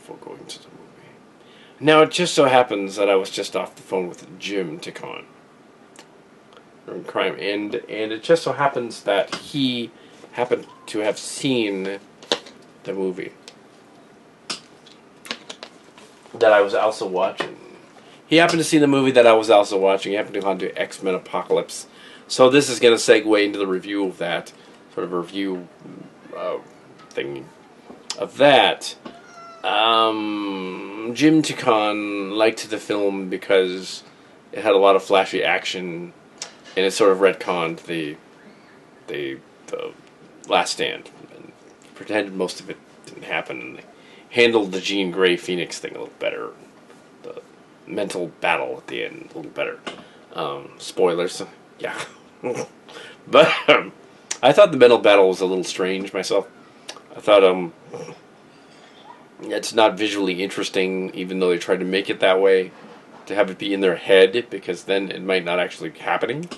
before going to the movie. Now, it just so happens that I was just off the phone with Jim Tickon from Crime, and it just so happens that he happened to have seen the movie that I was also watching. He happened to see the movie that I was also watching. He happened to go on to X-Men Apocalypse. So this is going to segue into the review of that, sort of a review thing of that. Jim Tickon liked the film because it had a lot of flashy action, and it sort of retconned the Last Stand, and pretended most of it didn't happen, and they handled the Jean Grey Phoenix thing a little better. The mental battle at the end a little better. Spoilers, yeah. But I thought the mental battle was a little strange myself. I thought it's not visually interesting, even though they tried to make it that way, to have it be in their head, because then it might not actually be happening.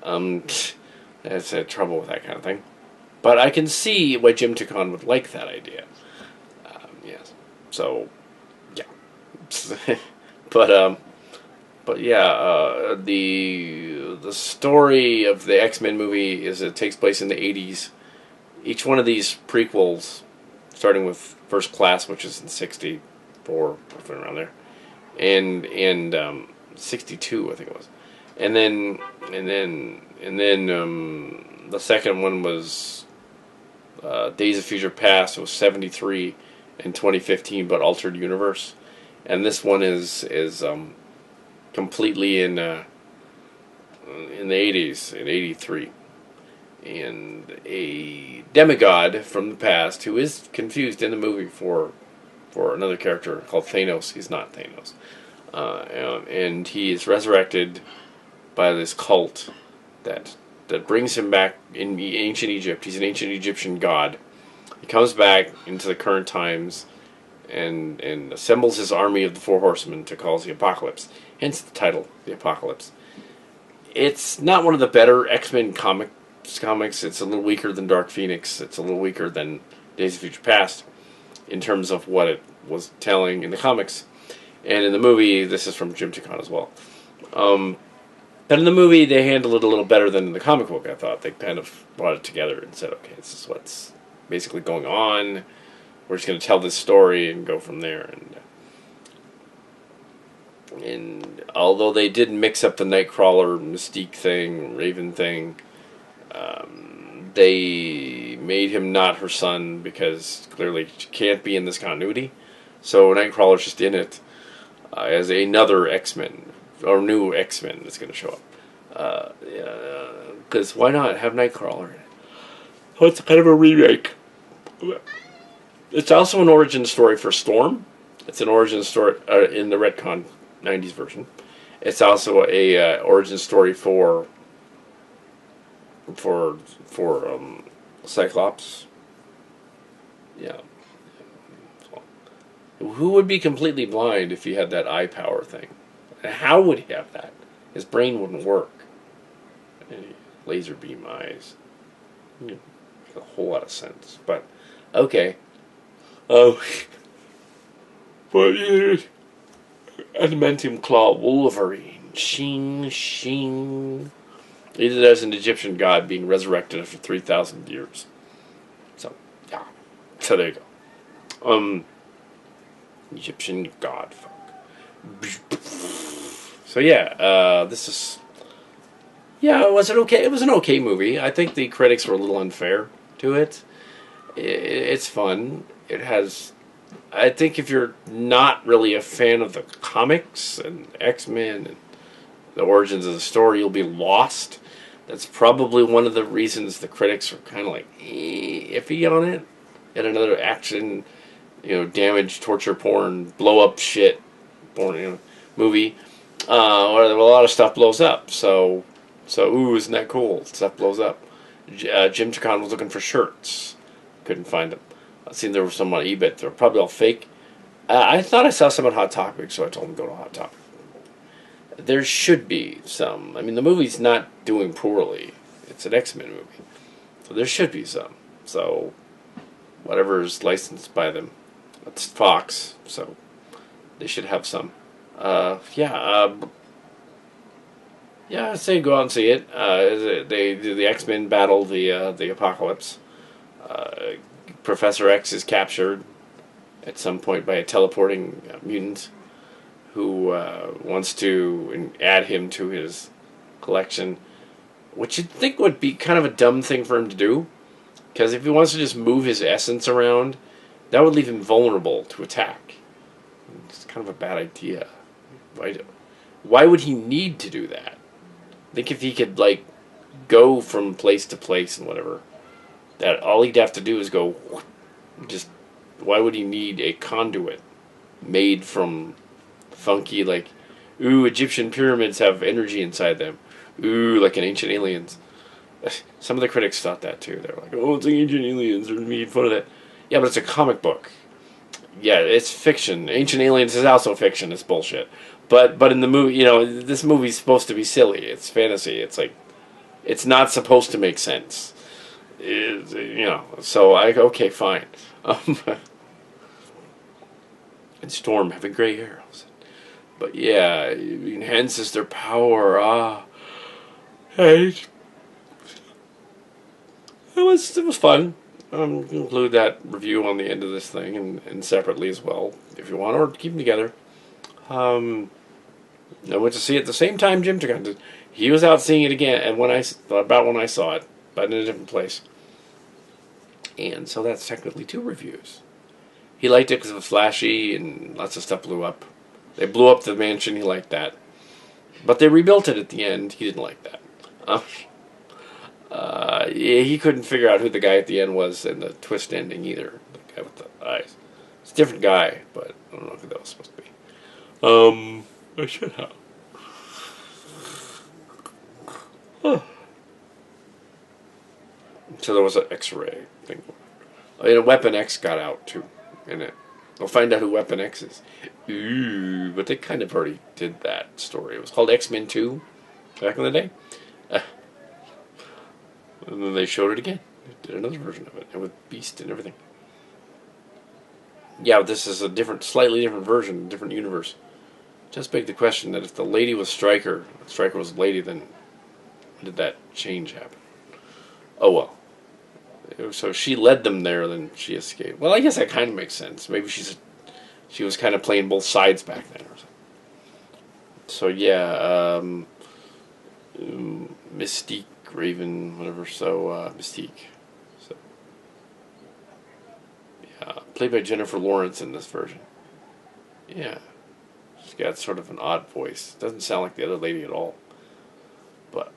That's trouble with that kind of thing. But I can see why Jim Tickon would like that idea. Yes. So, yeah. But yeah, the story of the X-Men movie is it takes place in the 80s. Each one of these prequels, starting with First Class, which is in 64, around there, and 62, I think it was, and then the second one was Days of Future Past. It was 73 and 2015, but altered universe, and this one is completely in the 80s, in 83. And a demigod from the past who is confused in the movie for another character called Thanos. He's not Thanos. And he is resurrected by this cult that brings him back in ancient Egypt. He's an ancient Egyptian god. He comes back into the current times and assembles his army of the Four Horsemen to cause the apocalypse. Hence the title, The Apocalypse. It's not one of the better X-Men comics. It's a little weaker than Dark Phoenix. It's a little weaker than Days of Future Past in terms of what it was telling in the comics. And in the movie, this is from Jim Tickon as well. But in the movie, they handled it a little better than in the comic book, I thought. They kind of brought it together and said, okay, this is what's basically going on. We're just going to tell this story and go from there. And although they did mix up the Nightcrawler Mystique thing, Raven thing, they made him not her son because clearly she can't be in this continuity. So Nightcrawler's just in it as another X-Men, or new X-Men that's going to show up. Because why not have Nightcrawler in it? Well, it's kind of a remake. It's also an origin story for Storm. It's an origin story in the retcon 90s version. It's also a origin story for Cyclops. Yeah. Who would be completely blind if he had that eye power thing? How would he have that? His brain wouldn't work. Laser beam eyes. Makes a whole lot of sense. But, okay. But Adamantium Claw Wolverine. Shing, shing. He did it as an Egyptian god being resurrected after 3,000 years. So, yeah. So there you go. Egyptian god. Fuck. So yeah, this is... Yeah, was it okay? It was an okay movie. I think the critics were a little unfair to it. It's fun. It has... I think if you're not really a fan of the comics and X-Men and the origins of the story, you'll be lost. That's probably one of the reasons the critics are kind of like iffy on it. And another action, damage, torture porn, blow up shit, porn, movie, where a lot of stuff blows up. So ooh, isn't that cool? Stuff blows up. Jim Tickon was looking for shirts, couldn't find them. I seen there were some on eBay. They're probably all fake. I thought I saw some on Hot Topic, so I told him to go to Hot Topic. There should be some. I mean, the movie's not doing poorly. It's an X-Men movie. So there should be some. So, whatever's licensed by them, It's Fox, so they should have some. Yeah, I say go out and see it. The X-Men battle the Apocalypse. Professor X is captured at some point by a teleporting mutant who wants to add him to his collection, which you'd think would be kind of a dumb thing for him to do, because if he wants to just move his essence around, that would leave him vulnerable to attack. It's kind of a bad idea. Why would he need to do that? Think if he could, like, go from place to place and whatever, that all he'd have to do is go, just, why would he need a conduit made from funky, like, ooh, Egyptian pyramids have energy inside them. Ooh, like in Ancient Aliens. Some of the critics thought that too. They're like, oh, it's like Ancient Aliens. They're making fun of that. Yeah, but it's a comic book. Yeah, it's fiction. Ancient Aliens is also fiction. It's bullshit. But in the movie, you know, this movie's supposed to be silly. It's fantasy. It's like, it's not supposed to make sense. You know, so okay, fine. And Storm having gray hair. But yeah, it enhances their power. Hey, it was fun. Include that review on the end of this thing and separately as well, if you want, or keep them together. I went to see it at the same time Jim took it. He was out seeing it again, and when I saw it, but in a different place. And so that's technically 2 reviews. He liked it because it was flashy and lots of stuff blew up. They blew up the mansion. He liked that, but they rebuilt it at the end. He didn't like that. Yeah, he couldn't figure out who the guy at the end was in the twist ending either. The guy with the eyes. It's a different guy, but I don't know who that was supposed to be. I should have. So there was an X-ray thing. And Weapon X got out too in it. We'll find out who Weapon X is. Ooh, but they kind of already did that story. It was called X-Men 2 back in the day. And then they showed it again. They did another version of it, and with Beast and everything. Yeah, but this is a slightly different version, different universe. Just begs the question that if the lady was Stryker was a lady, then when did that change happen? Oh well. So she led them there, then she escaped. Well, I guess that kind of makes sense. Maybe she was kind of playing both sides back then or something. So yeah, Mystique, Raven, whatever. So Mystique. So yeah, played by Jennifer Lawrence in this version. Yeah, she's got sort of an odd voice. Doesn't sound like the other lady at all. But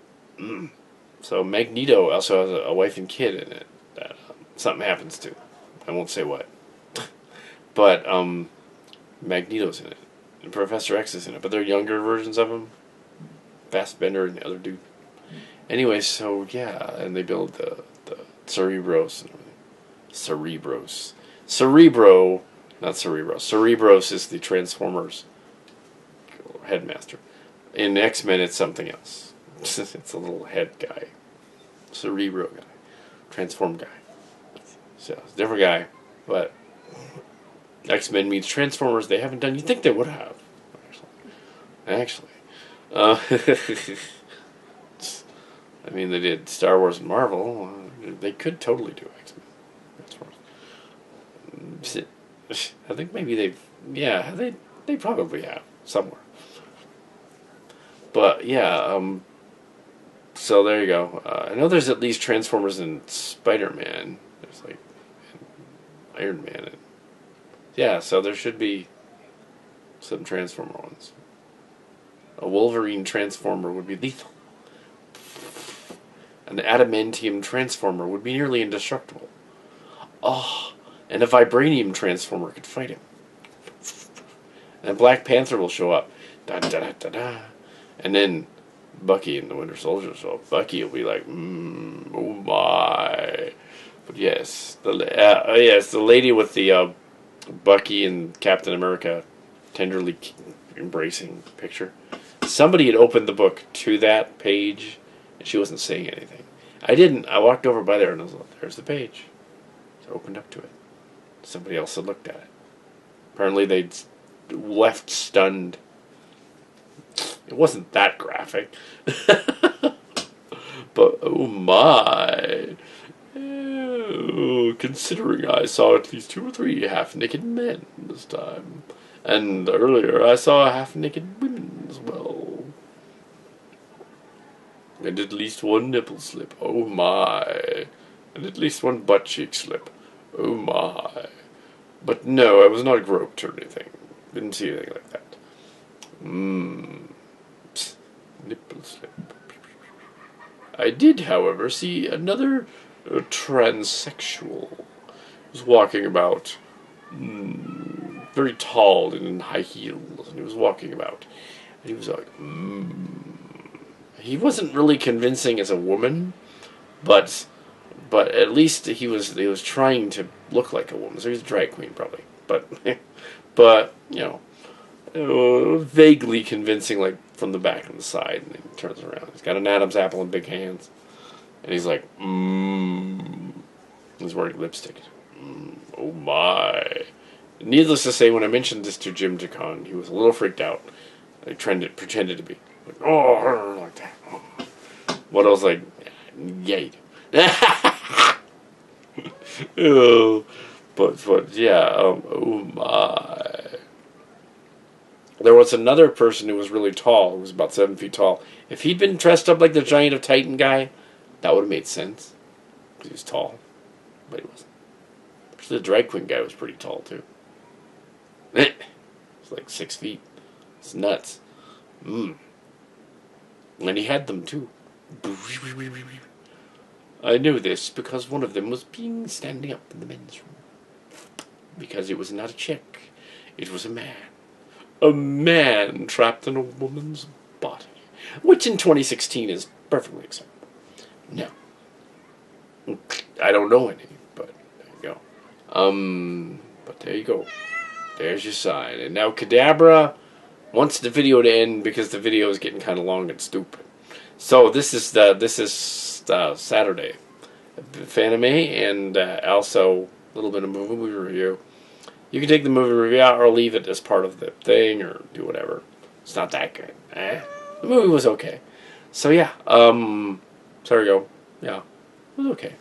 so Magneto also has a wife and kid in it that something happens to. I won't say what. But Magneto's in it. And Professor X is in it. But they're younger versions of him. Fassbender and the other dude. Anyway, so yeah, and they build the Cerebros and everything. Cerebros. Cerebro, not Cerebros. Cerebros is the Transformers headmaster. In X-Men, it's something else. It's a little head guy. Cerebro guy. Transform guy. So, it's a different guy. But X-Men meets Transformers. They haven't done. You'd think they would have. Actually. I mean, they did Star Wars and Marvel. They could totally do X-Men. I think maybe they've... Yeah, they probably have. Somewhere. But, yeah, so there you go. I know there's at least Transformers and Spider-Man. There's like Iron Man. And, yeah, so there should be some Transformer ones. A Wolverine Transformer would be lethal. An adamantium Transformer would be nearly indestructible. Oh, and a vibranium Transformer could fight him. And Black Panther will show up. Da da da da da. And then Bucky and the Winter Soldier. So Bucky will be like, oh my. But yes, the lady with the Bucky and Captain America tenderly embracing picture. Somebody had opened the book to that page, and she wasn't saying anything. I didn't. I walked over by there, and I was like, there's the page. So I opened up to it. Somebody else had looked at it. Apparently they'd left stunned. It wasn't that graphic. But, oh my. Oh, considering I saw at least 2 or 3 half-naked men this time. And earlier I saw half-naked women as well. And at least 1 nipple slip. Oh my. And at least 1 butt cheek slip. Oh my. But no, I was not groped or anything. Didn't see anything like that. Nipple slip. I did, however, see another transsexual. He was walking about, very tall and in high heels, and he was walking about. And he was like, He wasn't really convincing as a woman, but at least he was trying to look like a woman. So he's a drag queen, probably. But vaguely convincing, like from the back and the side, and he turns around. He's got an Adam's apple and big hands, and he's like, He's wearing lipstick. Oh my! Needless to say, when I mentioned this to Jim DeCon, he was a little freaked out. He pretended to be like, oh, like that. Oh. What I was like, yay. Oh, but yeah. Oh my. There was another person who was really tall, who was about 7 feet tall. If he'd been dressed up like the Giant of Titan guy, that would have made sense. Because he was tall. But he wasn't. Actually, the drag queen guy was pretty tall, too. It's like 6 feet. It's nuts. And he had them, too. I know this because one of them was standing up in the men's room. Because it was not a chick. It was a man. A man trapped in a woman's body. Which in 2016 is perfectly acceptable. No. I don't know any, but there you go. But there you go. There's your sign. And now Kadabra wants the video to end because the video is getting kind of long and stupid. So this is Saturday. Fanime and also a little bit of movie review. You can take the movie review out or leave it as part of the thing or do whatever. It's not that good. The movie was okay. So yeah, so there we go. Yeah, it was okay.